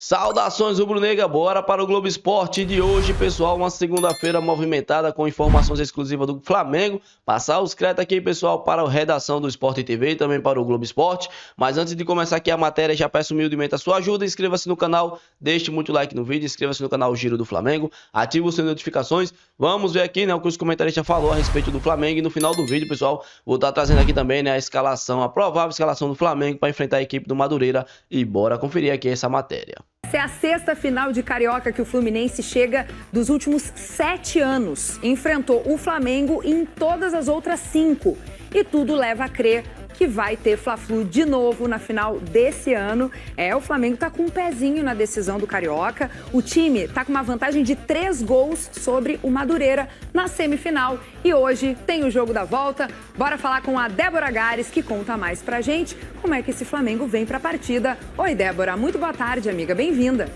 Saudações rubro-negra, bora para o Globo Esporte de hoje, pessoal, uma segunda-feira movimentada com informações exclusivas do Flamengo. Passar os créditos aqui, pessoal, para a redação do Sport TV e também para o Globo Esporte. Mas antes de começar aqui a matéria, já peço humildemente a sua ajuda, inscreva-se no canal, deixe muito like no vídeo, inscreva-se no canal Giro do Flamengo, ative o sininho de notificações. Vamos ver aqui, né, o que os comentaristas falou a respeito do Flamengo e no final do vídeo, pessoal, vou estar trazendo aqui também, né, a provável escalação do Flamengo para enfrentar a equipe do Madureira e bora conferir aqui essa matéria. Essa é a sexta final de Carioca que o Fluminense chega dos últimos 7 anos. Enfrentou o Flamengo em todas as outras 5. E tudo leva a crer que vai ter Fla-Flu de novo na final desse ano. O Flamengo tá com um pezinho na decisão do Carioca. O time tá com uma vantagem de 3 gols sobre o Madureira na semifinal. E hoje tem o jogo da volta. Bora falar com a Débora Gares, que conta mais pra gente como é que esse Flamengo vem pra partida. Oi, Débora. Muito boa tarde, amiga. Bem-vinda.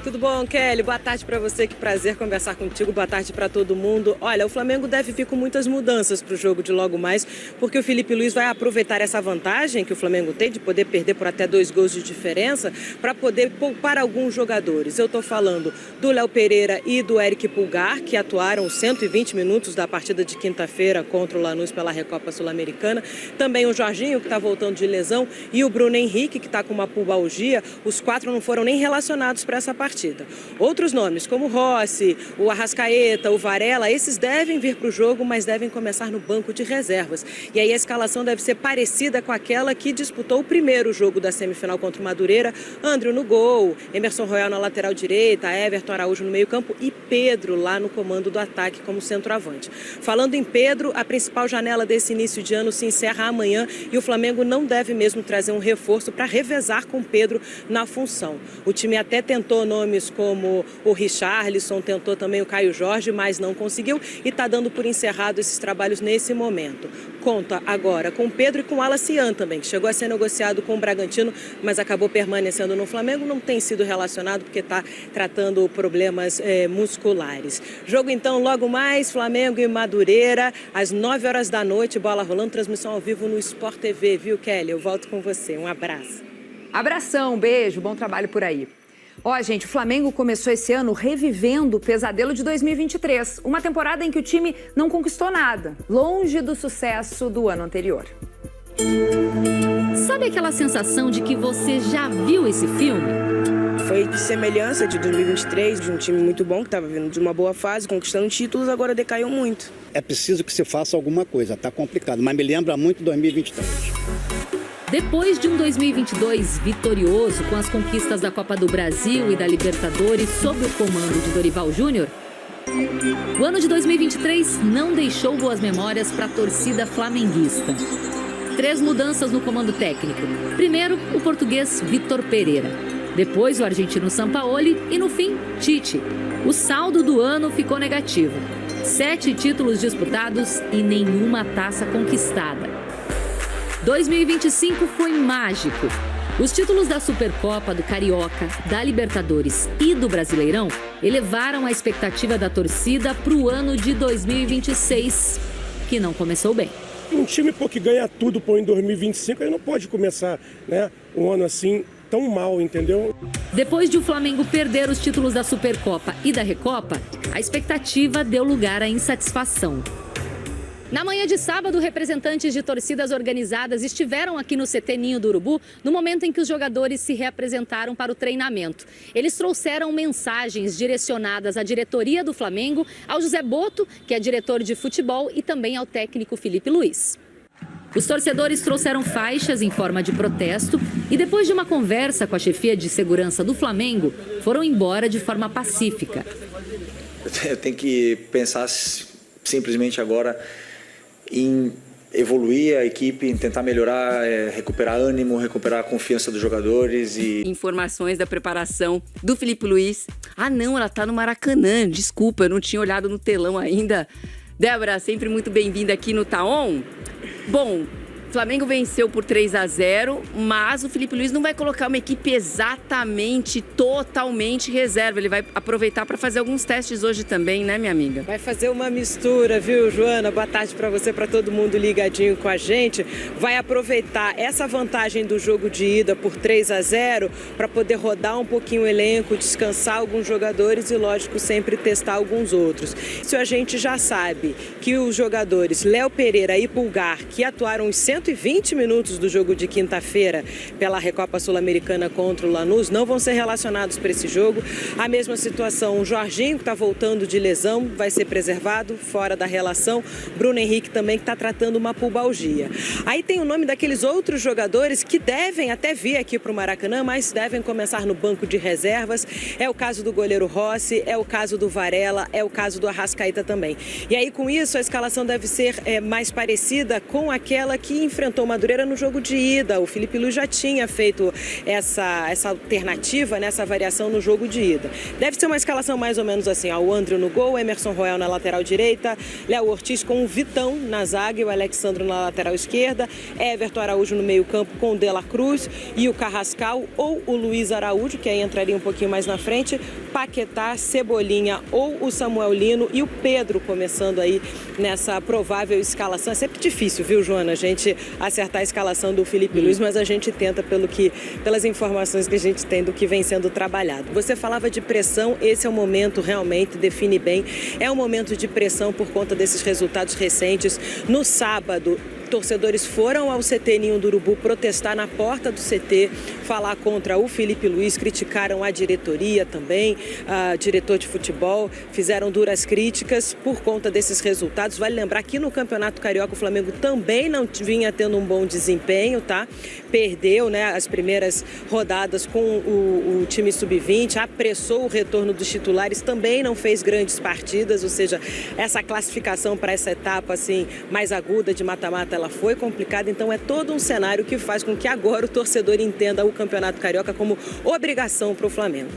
Tudo bom, Kelly? Boa tarde para você, que prazer conversar contigo, boa tarde para todo mundo. Olha, o Flamengo deve vir com muitas mudanças para o jogo de logo mais, porque o Felipe Luiz vai aproveitar essa vantagem que o Flamengo tem de poder perder por até 2 gols de diferença para poder poupar alguns jogadores. Eu estou falando do Léo Pereira e do Eric Pulgar, que atuaram 120 minutos da partida de quinta-feira contra o Lanús pela Recopa Sul-Americana. Também o Jorginho, que está voltando de lesão, e o Bruno Henrique, que está com uma pubalgia. Os 4 não foram nem relacionados para essa partida. Outros nomes, como o Rossi, o Arrascaeta, o Varela, esses devem vir para o jogo, mas devem começar no banco de reservas. E aí a escalação deve ser parecida com aquela que disputou o primeiro jogo da semifinal contra o Madureira. André no gol, Emerson Royal na lateral direita, Everton Araújo no meio-campo e Pedro lá no comando do ataque como centroavante. Falando em Pedro, a principal janela desse início de ano se encerra amanhã e o Flamengo não deve mesmo trazer um reforço para revezar com Pedro na função. O time até tentou nomes como o Richarlison, tentou também o Caio Jorge, mas não conseguiu e está dando por encerrado esses trabalhos nesse momento. Conta agora com Pedro e com o Alacian também, que chegou a ser negociado com o Bragantino, mas acabou permanecendo no Flamengo, não tem sido relacionado porque está tratando problemas musculares. Jogo então logo mais, Flamengo e Madureira, às 9 horas da noite, bola rolando, transmissão ao vivo no Sport TV, viu, Kelly? Eu volto com você, um abraço. Abração, beijo, bom trabalho por aí. Gente, o Flamengo começou esse ano revivendo o pesadelo de 2023, uma temporada em que o time não conquistou nada, longe do sucesso do ano anterior. Sabe aquela sensação de que você já viu esse filme? Foi de semelhança de 2023, de um time muito bom, que estava vindo de uma boa fase, conquistando títulos, agora decaiu muito. É preciso que se faça alguma coisa, tá complicado, mas me lembra muito 2023. Depois de um 2022 vitorioso com as conquistas da Copa do Brasil e da Libertadores sob o comando de Dorival Júnior, o ano de 2023 não deixou boas memórias para a torcida flamenguista. 3 mudanças no comando técnico. Primeiro, o português Vitor Pereira. Depois, o argentino Sampaoli e, no fim, Tite. O saldo do ano ficou negativo. 7 títulos disputados e nenhuma taça conquistada. 2025 foi mágico. Os títulos da Supercopa, do Carioca, da Libertadores e do Brasileirão elevaram a expectativa da torcida para o ano de 2026, que não começou bem. Um time que ganha tudo em 2025, ele não pode começar, um ano assim tão mal, entendeu? Depois de o Flamengo perder os títulos da Supercopa e da Recopa, a expectativa deu lugar à insatisfação. Na manhã de sábado, representantes de torcidas organizadas estiveram aqui no CT Ninho do Urubu no momento em que os jogadores se reapresentaram para o treinamento. Eles trouxeram mensagens direcionadas à diretoria do Flamengo, ao José Boto, que é diretor de futebol, e também ao técnico Felipe Luiz. Os torcedores trouxeram faixas em forma de protesto e, depois de uma conversa com a chefia de segurança do Flamengo, foram embora de forma pacífica. Eu tenho que pensar simplesmente agora em evoluir a equipe, em tentar melhorar, recuperar ânimo, recuperar a confiança dos jogadores e... Informações da preparação do Felipe Luiz. Ah não, ela tá no Maracanã, desculpa, eu não tinha olhado no telão ainda. Débora, sempre muito bem-vinda aqui no Taon. Bom, O Flamengo venceu por 3-0, mas o Filipe Luís não vai colocar uma equipe exatamente, totalmente reserva. Ele vai aproveitar para fazer alguns testes hoje também, né, minha amiga? Vai fazer uma mistura, viu, Joana? Boa tarde para você, para todo mundo ligadinho com a gente. Vai aproveitar essa vantagem do jogo de ida por 3-0 para poder rodar um pouquinho o elenco, descansar alguns jogadores e, lógico, sempre testar alguns outros. Isso a gente já sabe que os jogadores Léo Pereira e Pulgar, que atuaram os 120 minutos do jogo de quinta-feira pela Recopa Sul-Americana contra o Lanús, não vão ser relacionados para esse jogo. A mesma situação, o Jorginho, que está voltando de lesão, vai ser preservado, fora da relação. Bruno Henrique também, que está tratando uma pubalgia. Aí tem o nome daqueles outros jogadores que devem até vir aqui para o Maracanã, mas devem começar no banco de reservas. É o caso do goleiro Rossi, é o caso do Varela, é o caso do Arrascaeta também. E aí, com isso, a escalação deve ser mais parecida com aquela que enfrentou o Madureira no jogo de ida. O Filipe Luís já tinha feito essa alternativa, né, essa variação no jogo de ida. Deve ser uma escalação mais ou menos assim, ó, o André no gol, Emerson Royal na lateral direita, Léo Ortiz com o Vitão na zaga e o Alexandro na lateral esquerda, Everton Araújo no meio campo com o De La Cruz e o Carrascal ou o Luiz Araújo, que aí entraria um pouquinho mais na frente, Paquetá, Cebolinha ou o Samuel Lino e o Pedro começando aí nessa provável escalação. É sempre difícil, viu, Joana, a gente acertar a escalação do Filipe Luís, mas a gente tenta pelas informações que a gente tem do que vem sendo trabalhado. Você falava de pressão, esse é o momento realmente, define bem, é um momento de pressão por conta desses resultados recentes. No sábado, torcedores foram ao CT Ninho do Urubu protestar na porta do CT, falar contra o Filipe Luís, criticaram a diretoria também, a diretor de futebol, fizeram duras críticas por conta desses resultados. Vale lembrar que no Campeonato Carioca o Flamengo também não vinha tendo um bom desempenho, tá? Perdeu, né, as primeiras rodadas com o time sub-20, apressou o retorno dos titulares, também não fez grandes partidas, ou seja, essa classificação para essa etapa assim mais aguda de mata-mata, ela foi complicada, então é todo um cenário que faz com que agora o torcedor entenda o Campeonato Carioca como obrigação para o Flamengo.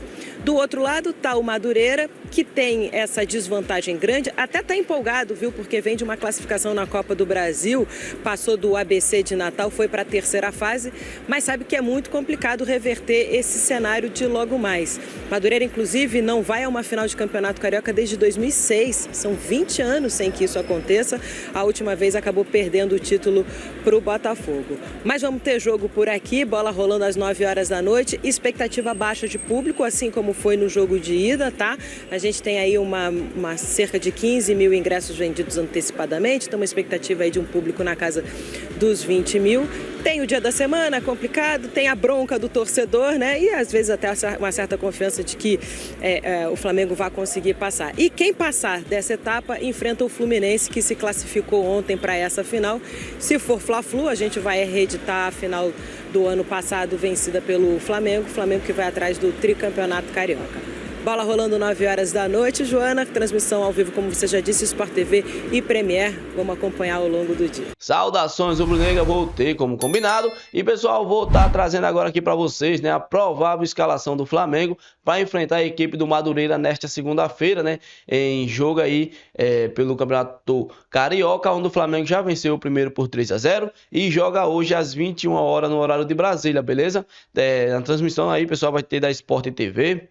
Do outro lado está o Madureira, que tem essa desvantagem grande, até está empolgado, viu, porque vem de uma classificação na Copa do Brasil, passou do ABC de Natal, foi para a terceira fase, mas sabe que é muito complicado reverter esse cenário de logo mais. Madureira, inclusive, não vai a uma final de Campeonato Carioca desde 2006, são 20 anos sem que isso aconteça, a última vez acabou perdendo o título para o Botafogo. Mas vamos ter jogo por aqui, bola rolando às 9 horas da noite, expectativa baixa de público, assim como foi no jogo de ida, tá? A gente tem aí uma cerca de 15 mil ingressos vendidos antecipadamente, então uma expectativa aí de um público na casa dos 20 mil. Tem o dia da semana, complicado, tem a bronca do torcedor, né? E às vezes até uma certa confiança de que o Flamengo vai conseguir passar. E quem passar dessa etapa enfrenta o Fluminense, que se classificou ontem para essa final. Se for Fla-Flu, a gente vai reeditar a final do ano passado vencida pelo Flamengo. Flamengo que vai atrás do tricampeonato carioca. Bola rolando 9 horas da noite, Joana, transmissão ao vivo, como você já disse, Sport TV e Premier, vamos acompanhar ao longo do dia. Saudações rubro-negra, voltei como combinado e pessoal, vou estar trazendo agora aqui para vocês, né, a provável escalação do Flamengo para enfrentar a equipe do Madureira nesta segunda-feira, né, em jogo aí pelo Campeonato Carioca, onde o Flamengo já venceu o primeiro por 3-0 e joga hoje às 21 horas no horário de Brasília, beleza? Na transmissão aí, pessoal, vai ter da Sport TV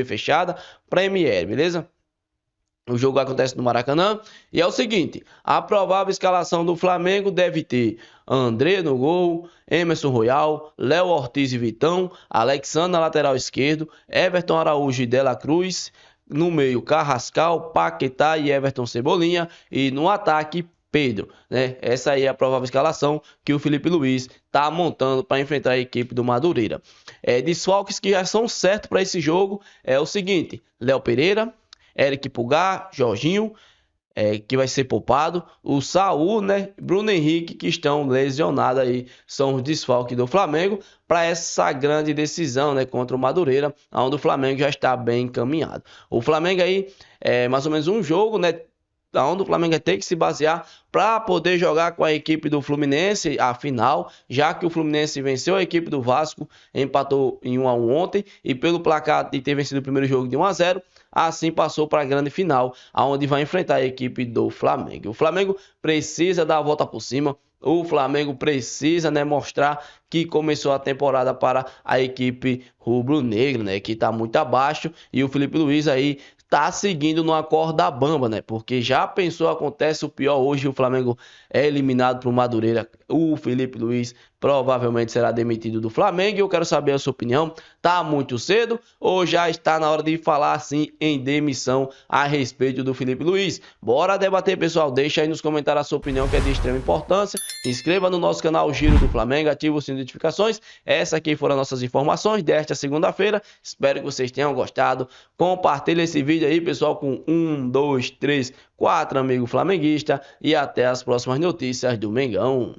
fechada, Premier, beleza? O jogo acontece no Maracanã e é o seguinte, a provável escalação do Flamengo deve ter André no gol, Emerson Royal, Léo Ortiz e Vitão, Alexandre na lateral esquerdo, Everton Araújo e De La Cruz, no meio Carrascal, Paquetá e Everton Cebolinha e no ataque Pedro, né? Essa aí é a provável escalação que o Filipe Luís está montando para enfrentar a equipe do Madureira. Desfalques que já são certos para esse jogo é o seguinte: Léo Pereira, Eric Pulgar, Jorginho, que vai ser poupado, o Saul, né? Bruno Henrique, que estão lesionados aí, são os desfalques do Flamengo para essa grande decisão, né, contra o Madureira, onde o Flamengo já está bem encaminhado. O Flamengo aí é mais ou menos um jogo, né, onde o Flamengo tem que se basear para poder jogar com a equipe do Fluminense a final, já que o Fluminense venceu a equipe do Vasco, empatou em 1-1 ontem e pelo placar de ter vencido o primeiro jogo de 1-0, assim passou para a grande final, onde vai enfrentar a equipe do Flamengo. O Flamengo precisa dar a volta por cima, o Flamengo precisa, né, mostrar que começou a temporada para a equipe rubro-negra, né, que está muito abaixo, e o Felipe Luiz aí tá seguindo numa corda bamba, né? Porque já pensou, acontece o pior hoje, o Flamengo é eliminado pro Madureira. O Felipe Luiz provavelmente será demitido do Flamengo. E eu quero saber a sua opinião. Tá muito cedo ou já está na hora de falar assim em demissão a respeito do Felipe Luiz? Bora debater, pessoal. Deixa aí nos comentários a sua opinião, que é de extrema importância. Se inscreva no nosso canal Giro do Flamengo, ative o sininho de notificações. Essas aqui foram as nossas informações desta segunda-feira. Espero que vocês tenham gostado. Compartilhe esse vídeo aí, pessoal, com 1, 2, 3, 4 amigos flamenguistas. E até as próximas notícias do Mengão.